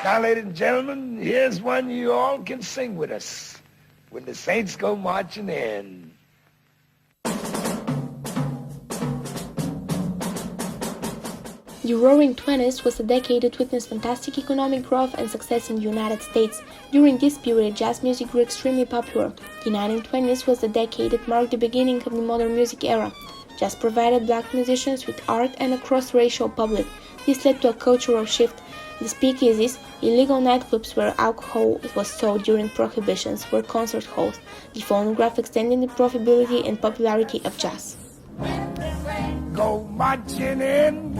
Now, ladies and gentlemen, here's one you all can sing with us. When the Saints go marching in. The Roaring Twenties was a decade that witnessed fantastic economic growth and success in the United States. During this period, jazz music grew extremely popular. The 1920s was the decade that marked the beginning of the modern music era. Jazz provided black musicians with art and a cross-racial public. This led to a cultural shift. The speakeasies, illegal nightclubs where alcohol was sold during prohibitions, were concert halls. The phonograph extended the profitability and popularity of jazz. Go marching in.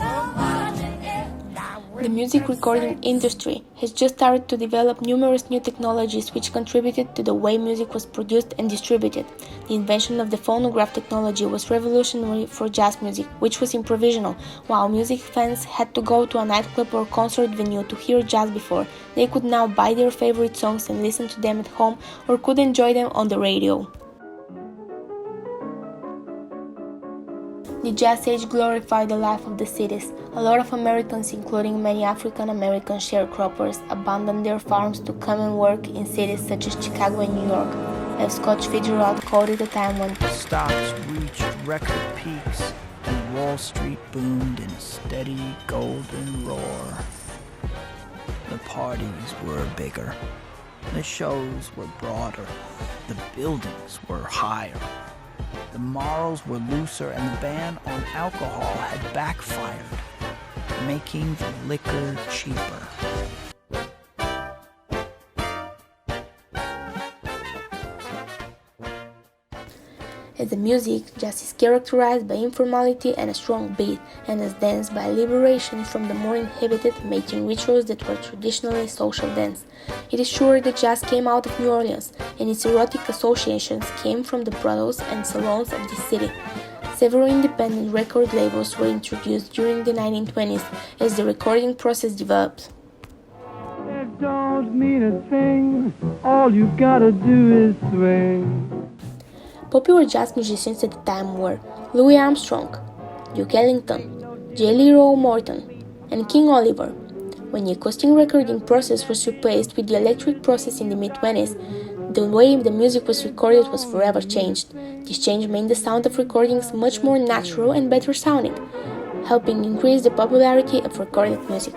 The music recording industry has just started to develop numerous new technologies which contributed to the way music was produced and distributed. The invention of the phonograph technology was revolutionary for jazz music, which was improvisational. While music fans had to go to a nightclub or concert venue to hear jazz before, they could now buy their favorite songs and listen to them at home or could enjoy them on the radio. The Jazz Age glorified the life of the cities. A lot of Americans, including many African-American sharecroppers, abandoned their farms to come and work in cities such as Chicago and New York. As Scott Fitzgerald called it, a time when stocks reached record peaks and Wall Street boomed in a steady golden roar. The parties were bigger, the shows were broader, the buildings were higher. The morals were looser and the ban on alcohol had backfired, making the liquor cheaper. As a music, jazz is characterized by informality and a strong beat, and as dance by liberation from the more inhibited mating rituals that were traditionally social dance. It is sure that jazz came out of New Orleans, and its erotic associations came from the brothels and salons of the city. Several independent record labels were introduced during the 1920s as the recording process developed. It don't mean a thing, all you gotta do is swing. Popular jazz musicians at the time were Louis Armstrong, Duke Ellington, Jelly Roll Morton, and King Oliver. When the acoustic recording process was replaced with the electric process in the mid-20s, the way the music was recorded was forever changed. This change made the sound of recordings much more natural and better sounding, helping increase the popularity of recorded music.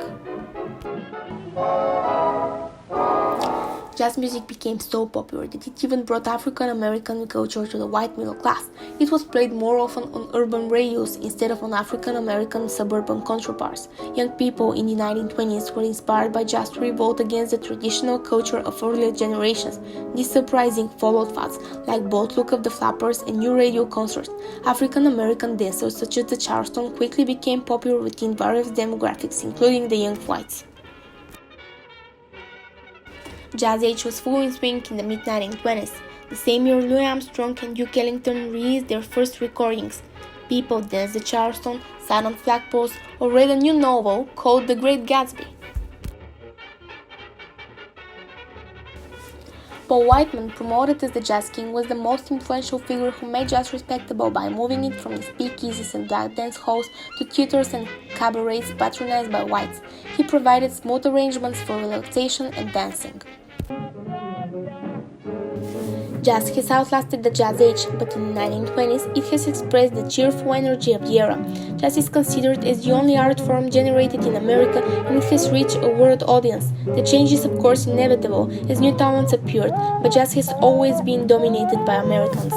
Jazz music became so popular that it even brought African-American culture to the white middle class. It was played more often on urban radios instead of on African-American suburban counterparts. Young people in the 1920s were inspired by jazz to revolt against the traditional culture of earlier generations. This uprising followed fads like Bolt Look of the Flappers and new radio concerts. African-American dancers such as the Charleston quickly became popular within various demographics, including the young whites. Jazz Age was full in swing in the mid-1920s. The same year, Louis Armstrong and Duke Ellington released their first recordings. People danced the Charleston, sat on flagpoles, or read a new novel called The Great Gatsby. Paul Whiteman, promoted as the Jazz King, was the most influential figure who made jazz respectable by moving it from the speakeasies and black dance halls to theaters and cabarets patronized by whites. He provided smooth arrangements for relaxation and dancing. Jazz has outlasted the Jazz Age, but in the 1920s it has expressed the cheerful energy of the era. Jazz is considered as the only art form generated in America, and it has reached a world audience. The change is of course inevitable as new talents appeared, but jazz has always been dominated by Americans.